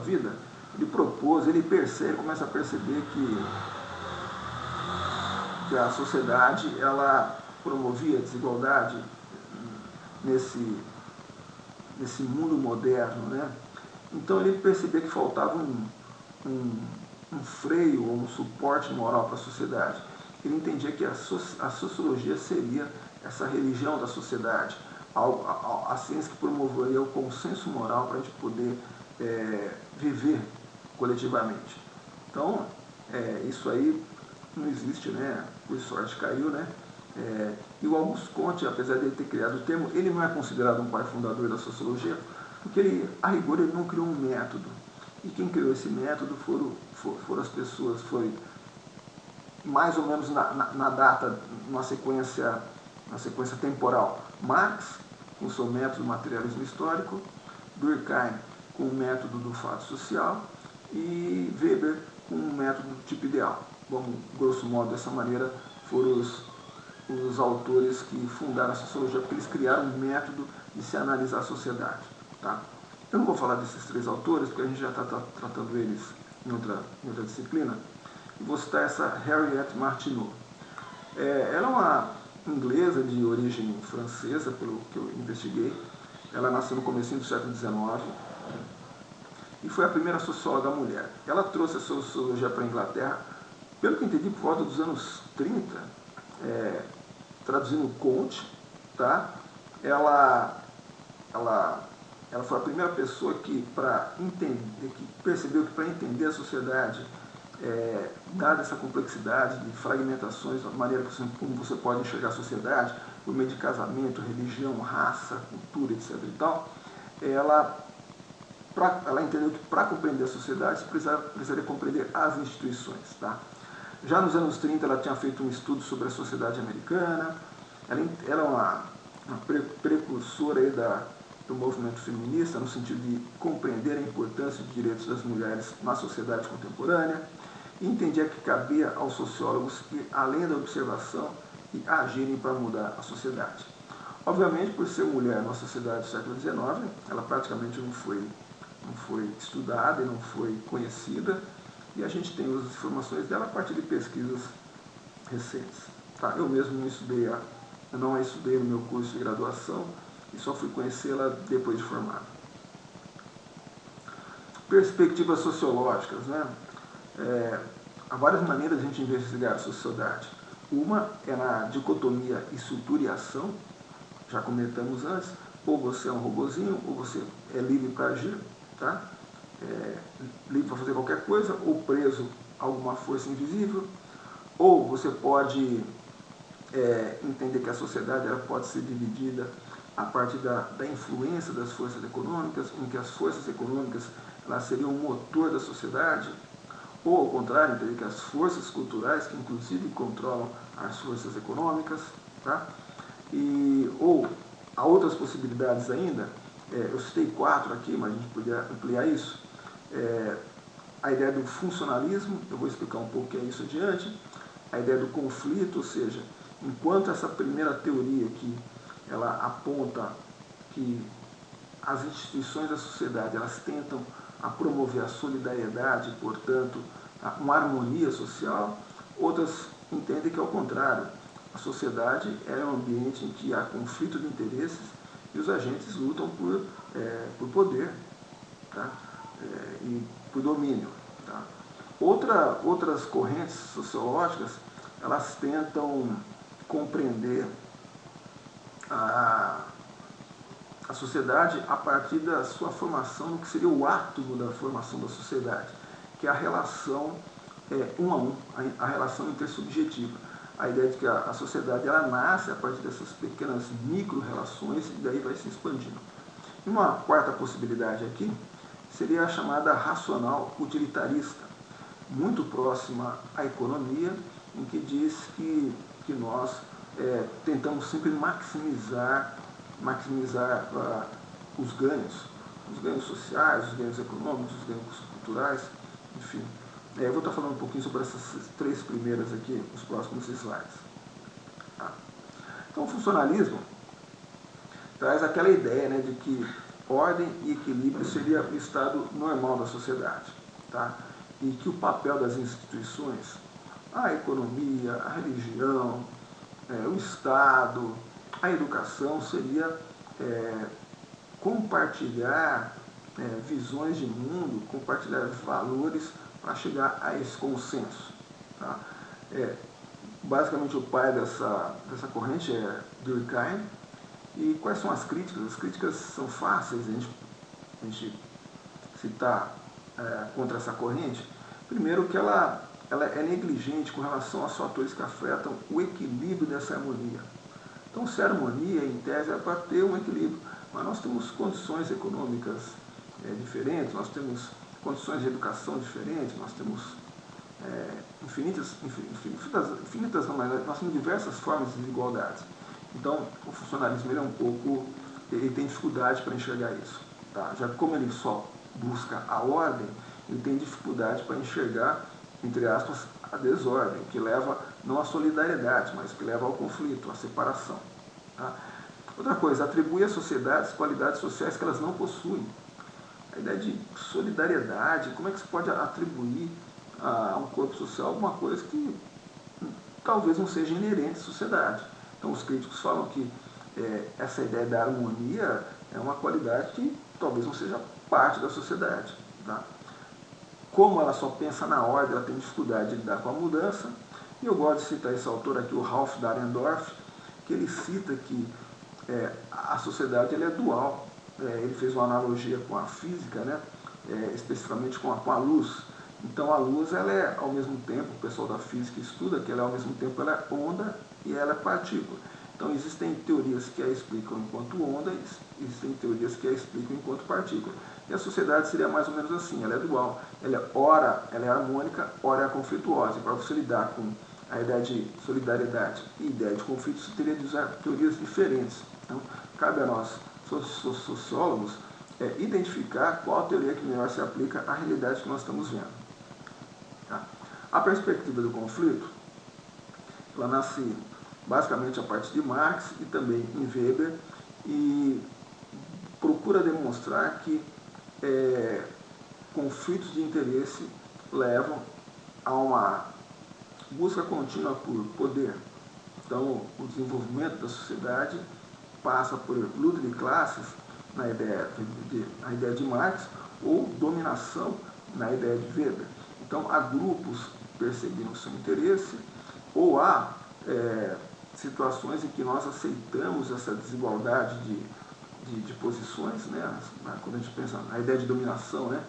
vida, ele propôs, ele começa a perceber que a sociedade ela promovia a desigualdade nesse mundo moderno, né? Então ele percebia que faltava um freio ou um suporte moral para a sociedade. Ele entendia que a sociologia seria essa religião da sociedade, a ciência que promoveria o consenso moral para a gente poder viver coletivamente. Então, isso aí não existe, né? Por sorte caiu, né? E o Augusto Comte, apesar de ele ter criado o termo, ele não é considerado um pai fundador da sociologia, porque ele, a rigor, ele não criou um método. E quem criou esse método foram as pessoas, foi mais ou menos na data, na sequência temporal. Marx, com o seu método do materialismo histórico, Durkheim, com o método do fato social, e Weber, com o método do tipo ideal. Vamos, grosso modo, dessa maneira, foram os autores que fundaram a sociologia, porque eles criaram um método de se analisar a sociedade. Tá? Eu não vou falar desses 3 autores, porque a gente já está tratando eles em outra disciplina. E vou citar essa Harriet Martineau. Ela é uma inglesa de origem francesa, pelo que eu investiguei. Ela nasceu no começo do século XIX e foi a primeira socióloga mulher. Ela trouxe a sociologia para a Inglaterra, pelo que entendi, por volta dos anos 30, traduzindo Comte. Tá? Ela foi a primeira pessoa que percebeu que para entender a sociedade, dada essa complexidade de fragmentações, a maneira como você pode enxergar a sociedade, por meio de casamento, religião, raça, cultura, etc. e tal, ela entendeu que para compreender a sociedade, você precisaria compreender as instituições. Tá? Já nos anos 30, ela tinha feito um estudo sobre a sociedade americana, ela é uma precursora aí do movimento feminista, no sentido de compreender a importância dos direitos das mulheres na sociedade contemporânea, e entendia que cabia aos sociólogos ir além da observação e agirem para mudar a sociedade. Obviamente, por ser mulher na sociedade do século XIX, ela praticamente não foi estudada e não foi conhecida, e a gente tem as informações dela a partir de pesquisas recentes. Tá? Eu mesmo não a estudei no meu curso de graduação e só fui conhecê-la depois de formado. Perspectivas sociológicas, né? Há várias maneiras de a gente investigar a sociedade. Uma é na dicotomia estrutura e ação, já comentamos antes, ou você é um robozinho, ou você é livre para agir, tá? Livre para fazer qualquer coisa, ou preso a alguma força invisível, ou você pode entender que a sociedade ela pode ser dividida a partir da influência das forças econômicas, em que as forças econômicas elas seriam o motor da sociedade, ou ao contrário, entender que as forças culturais, que inclusive controlam as forças econômicas, tá? Ou há outras possibilidades ainda, eu citei 4 aqui, mas a gente podia ampliar isso. A ideia do funcionalismo, eu vou explicar um pouco o que é isso adiante. A ideia do conflito, ou seja, enquanto essa primeira teoria aqui, ela aponta que as instituições da sociedade, elas tentam a promover a solidariedade, portanto, uma harmonia social, outras entendem que é o contrário. A sociedade é um ambiente em que há conflito de interesses e os agentes lutam por poder, tá? E por domínio. Tá? Outras correntes sociológicas, elas tentam compreender a sociedade a partir da sua formação, no que seria o átomo da formação da sociedade, que é a relação um a um, a relação intersubjetiva. A ideia de que a sociedade ela nasce a partir dessas pequenas micro-relações e daí vai se expandindo. E uma quarta possibilidade aqui seria a chamada racional utilitarista, muito próxima à economia, em que diz que nós tentamos sempre maximizar os ganhos sociais, os ganhos econômicos, os ganhos culturais, enfim. Eu vou estar falando um pouquinho sobre essas três primeiras aqui nos próximos slides. Tá? Então, o funcionalismo traz aquela ideia, né, de que ordem e equilíbrio seria o estado normal da sociedade, tá? E que o papel das instituições, a economia, a religião, o Estado, a educação seria compartilhar visões de mundo, compartilhar valores para chegar a esse consenso. Tá? Basicamente o pai dessa corrente é Durkheim. E quais são as críticas? As críticas são fáceis de a gente citar contra essa corrente. Primeiro que ela é negligente com relação aos fatores que afetam o equilíbrio dessa harmonia. Então, se a harmonia, em tese, é para ter um equilíbrio, mas nós temos condições econômicas diferentes, nós temos condições de educação diferentes, nós temos infinitas não, mas nós temos diversas formas de desigualdades. Então, o funcionalismo ele tem dificuldade para enxergar isso. Tá? Já que como ele só busca a ordem, ele tem dificuldade para enxergar, entre aspas, a desordem, que leva não à solidariedade, mas que leva ao conflito, à separação. Tá? Outra coisa, atribui às sociedades qualidades sociais que elas não possuem. A ideia de solidariedade, como é que se pode atribuir a um corpo social alguma coisa que talvez não seja inerente à sociedade? Então, os críticos falam que essa ideia da harmonia é uma qualidade que talvez não seja parte da sociedade. Tá? Como ela só pensa na ordem, ela tem dificuldade de lidar com a mudança. E eu gosto de citar esse autor aqui, o Ralph Dahrendorf, que ele cita que a sociedade ela é dual. Ele fez uma analogia com a física, né? Especificamente com a luz. Então, a luz, ela é ao mesmo tempo, o pessoal da física estuda que ela ao mesmo tempo ela é onda e ela é partícula. Então, existem teorias que a explicam enquanto onda, e existem teorias que a explicam enquanto partícula. E a sociedade seria mais ou menos assim, ela é dual. Ora ela é harmônica, ora é conflituosa. E para você lidar com a ideia de solidariedade e ideia de conflito, você teria de usar teorias diferentes. Então, cabe a nós, sociólogos, identificar qual a teoria que melhor se aplica à realidade que nós estamos vendo. Tá? A perspectiva do conflito, ela nasce basicamente a partir de Marx e também em Weber, e procura demonstrar que conflitos de interesse levam a uma busca contínua por poder. Então, o desenvolvimento da sociedade passa por luta de classes, na ideia de Marx, ou dominação, na ideia de Weber. Então, há grupos perseguindo o seu interesse, ou há situações em que nós aceitamos essa desigualdade de posições, né? Quando a gente pensa na ideia de dominação, né?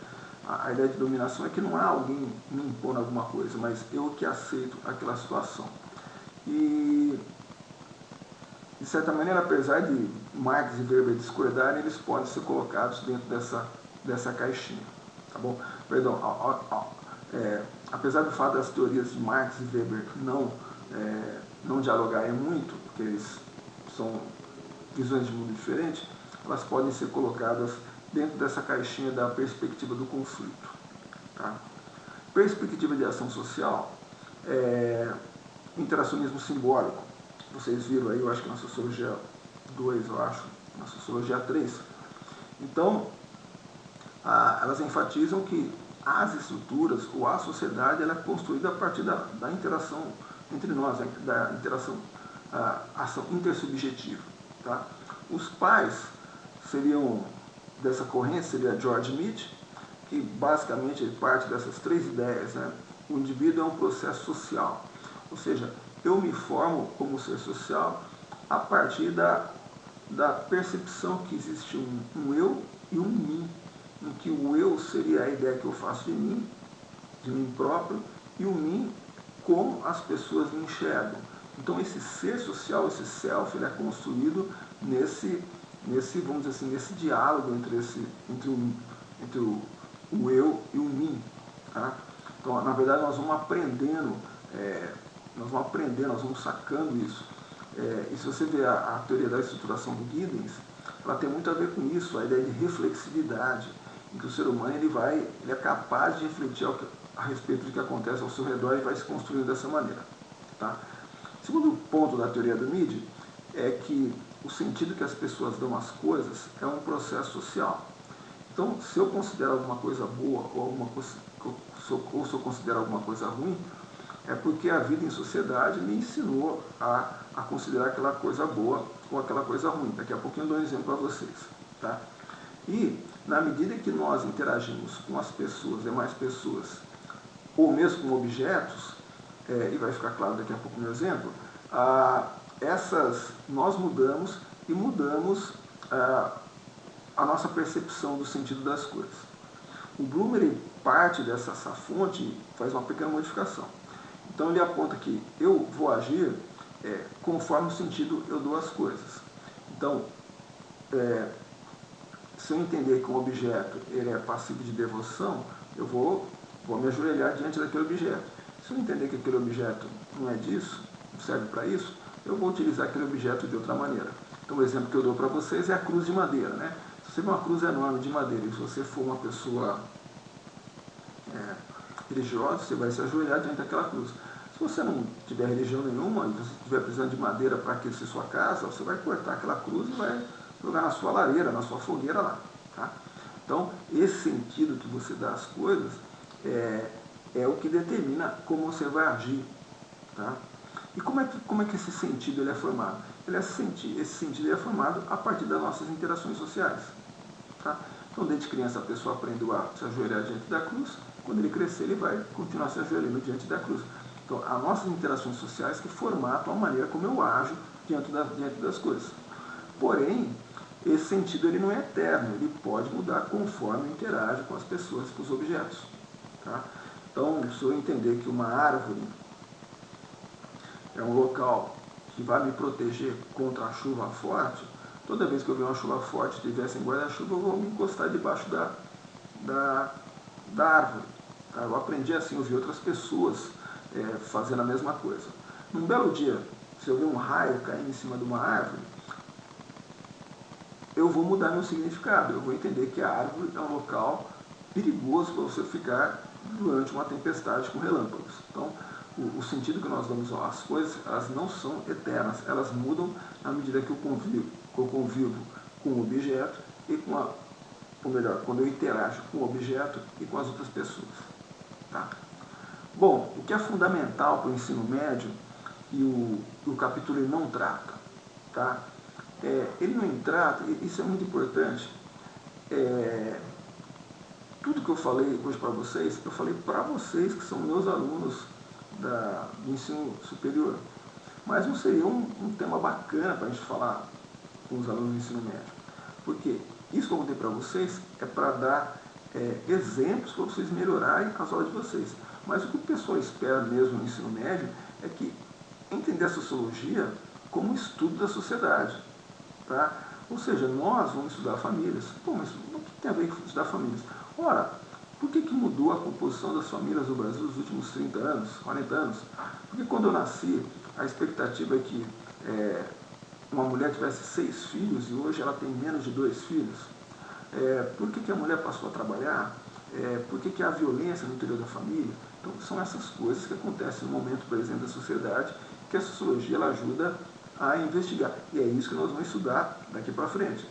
A ideia de dominação é que não há alguém me impondo alguma coisa, mas eu que aceito aquela situação. E, de certa maneira, apesar de Marx e Weber discordarem, eles podem ser colocados dentro dessa caixinha. Tá bom? Perdão, apesar do fato das teorias de Marx e Weber não dialogarem muito, porque eles são visões de mundo diferentes, elas podem ser colocadas dentro dessa caixinha da perspectiva do conflito. Tá? Perspectiva de ação social interacionismo simbólico. Vocês viram aí, eu acho que na Sociologia 2, na Sociologia 3. Então, elas enfatizam que as estruturas ou a sociedade ela é construída a partir da interação entre nós, da interação ação intersubjetiva. Tá? Os pais seriam, dessa corrente, seria George Mead, que basicamente ele parte dessas três ideias. Né? O indivíduo é um processo social, ou seja, eu me formo como ser social a partir da percepção que existe um eu e um mim, em que o eu seria a ideia que eu faço de mim próprio, e o mim como as pessoas me enxergam. Então esse ser social, esse self, ele é construído nesse, vamos dizer assim, nesse diálogo entre o eu e o mim. Tá? Então, na verdade, nós vamos aprendendo, nós vamos sacando isso. E se você ver a teoria da estruturação do Giddens, ela tem muito a ver com isso, a ideia de reflexividade, em que o ser humano ele é capaz de refletir a respeito do que acontece ao seu redor e vai se construindo dessa maneira. Tá? O segundo ponto da teoria do Mead é que o sentido que as pessoas dão às coisas é um processo social. Então, se eu considero alguma coisa boa ou se eu considero alguma coisa ruim, é porque a vida em sociedade me ensinou a considerar aquela coisa boa ou aquela coisa ruim. Daqui a pouquinho eu dou um exemplo para vocês. Tá? E, na medida que nós interagimos com as pessoas, demais pessoas, ou mesmo com objetos, e vai ficar claro daqui a pouco no meu exemplo, nós mudamos e mudamos a nossa percepção do sentido das coisas. O Bloom ele parte dessa fonte e faz uma pequena modificação. Então ele aponta que eu vou agir conforme o sentido eu dou às coisas. Então, se eu entender que um objeto ele é passivo de devoção, eu vou me ajoelhar diante daquele objeto. Se eu entender que aquele objeto não é disso, não serve para isso, eu vou utilizar aquele objeto de outra maneira. Então o exemplo que eu dou para vocês é a cruz de madeira. Né? Se você vê uma cruz enorme de madeira e se você for uma pessoa religiosa, você vai se ajoelhar diante daquela cruz. Se você não tiver religião nenhuma e você estiver precisando de madeira para aquecer sua casa, você vai cortar aquela cruz e vai jogar na sua lareira, na sua fogueira lá. Tá? Então, esse sentido que você dá às coisas é o que determina como você vai agir. Tá? E como é que esse sentido ele é formado? Esse sentido é formado a partir das nossas interações sociais. Tá? Então, desde criança, a pessoa aprendeu a se ajoelhar diante da cruz. Quando ele crescer, ele vai continuar se ajoelhando diante da cruz. Então, as nossas interações sociais que formatam a maneira como eu ajo diante das coisas. Porém, esse sentido ele não é eterno, ele pode mudar conforme eu interajo com as pessoas, com os objetos. Tá? Então, se eu entender que uma árvore é um local que vai me proteger contra a chuva forte, toda vez que eu ver uma chuva forte e estiver sem guarda-chuva, eu vou me encostar debaixo da árvore. Tá? Eu aprendi assim, eu vi outras pessoas fazendo a mesma coisa. Num belo dia, se eu ver um raio caindo em cima de uma árvore, eu vou mudar meu significado. Eu vou entender que a árvore é um local perigoso para você ficar durante uma tempestade com relâmpagos. Então, o sentido que nós damos às coisas, elas não são eternas, elas mudam à medida que eu convivo com o objeto e ou melhor, quando eu interajo com o objeto e com as outras pessoas. Tá? Bom, o que é fundamental para o ensino médio e o capítulo ele não trata, tá? Ele não trata, isso é muito importante, tudo que eu falei hoje para vocês, eu falei para vocês que são meus alunos do ensino superior. Mas não seria um tema bacana para a gente falar com os alunos do ensino médio. Porque isso que eu contei para vocês é para dar exemplos para vocês melhorarem as aulas de vocês. Mas o que o pessoal espera mesmo no ensino médio é que entender a sociologia como um estudo da sociedade. Tá? Ou seja, nós vamos estudar famílias. Pô, mas o que tem a ver com estudar famílias? Ora, por que mudou a composição das famílias no Brasil nos últimos 30 anos, 40 anos? Porque quando eu nasci, a expectativa é que uma mulher tivesse 6 filhos e hoje ela tem menos de 2 filhos. Por que a mulher passou a trabalhar? Por que há violência no interior da família? Então, são essas coisas que acontecem no momento presente da sociedade que a sociologia ela ajuda a investigar. E é isso que nós vamos estudar daqui para frente.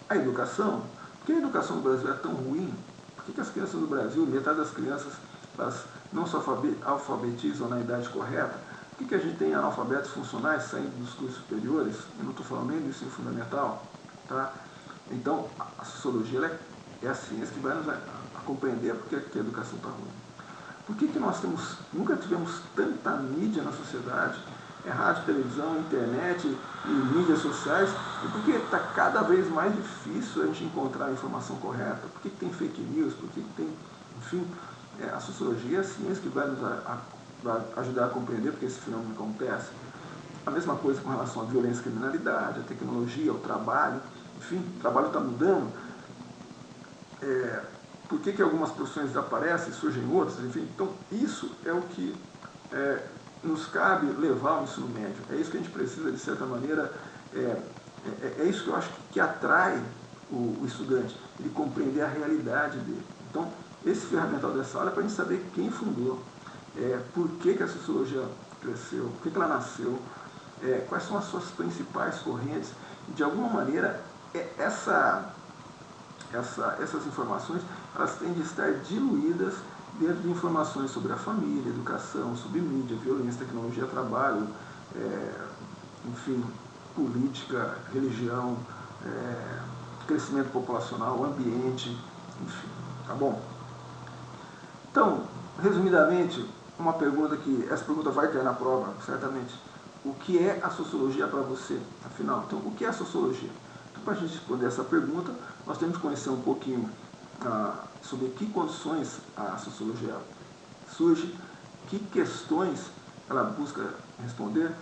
A educação. Por que a educação no Brasil é tão ruim? Por que as crianças no Brasil, metade das crianças, elas não se alfabetizam na idade correta? Por que a gente tem analfabetos funcionais saindo dos cursos superiores? Eu não estou falando nem do ensino fundamental, tá? Então, a sociologia é a ciência que vai nos a compreender porque a educação está ruim. Por que nós nunca tivemos tanta mídia na sociedade? Rádio, televisão, internet e mídias sociais, e por que está cada vez mais difícil a gente encontrar a informação correta? Por que tem fake news? Por que tem, enfim, a sociologia é a ciência que vai nos vai ajudar a compreender porque esse fenômeno acontece. A mesma coisa com relação à violência e criminalidade, à tecnologia, ao trabalho, enfim, o trabalho está mudando. Por que algumas profissões desaparecem e surgem outras? Enfim, então isso é o que nos cabe levar ao ensino médio. É isso que a gente precisa, de certa maneira, é isso que eu acho que atrai o estudante, ele compreender a realidade dele. Então, esse ferramental dessa aula é para a gente saber quem fundou, por que a sociologia cresceu, por que ela nasceu, quais são as suas principais correntes, e de alguma maneira essas informações elas têm de estar diluídas dentro de informações sobre a família, educação, sobre mídia, violência, tecnologia, trabalho, enfim, política, religião, crescimento populacional, ambiente, enfim, tá bom? Então, resumidamente, uma pergunta que essa pergunta vai cair na prova, certamente. O que é a sociologia para você? Afinal, então, o que é a sociologia? Então, para a gente responder essa pergunta, nós temos que conhecer um pouquinho sobre que condições a sociologia surge, que questões ela busca responder,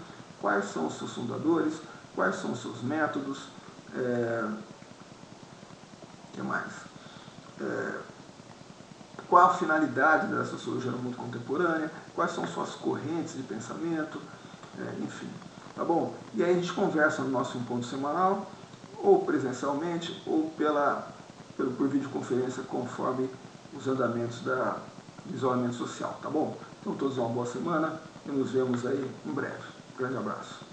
quais são os seus fundadores, quais são os seus métodos, que mais? Qual a finalidade da sociologia no mundo contemporâneo, quais são suas correntes de pensamento, enfim, tá bom? E aí a gente conversa no nosso encontro semanal, ou presencialmente, ou por videoconferência, conforme os andamentos do isolamento social, tá bom? Então todos uma boa semana e nos vemos aí em breve. Grande abraço.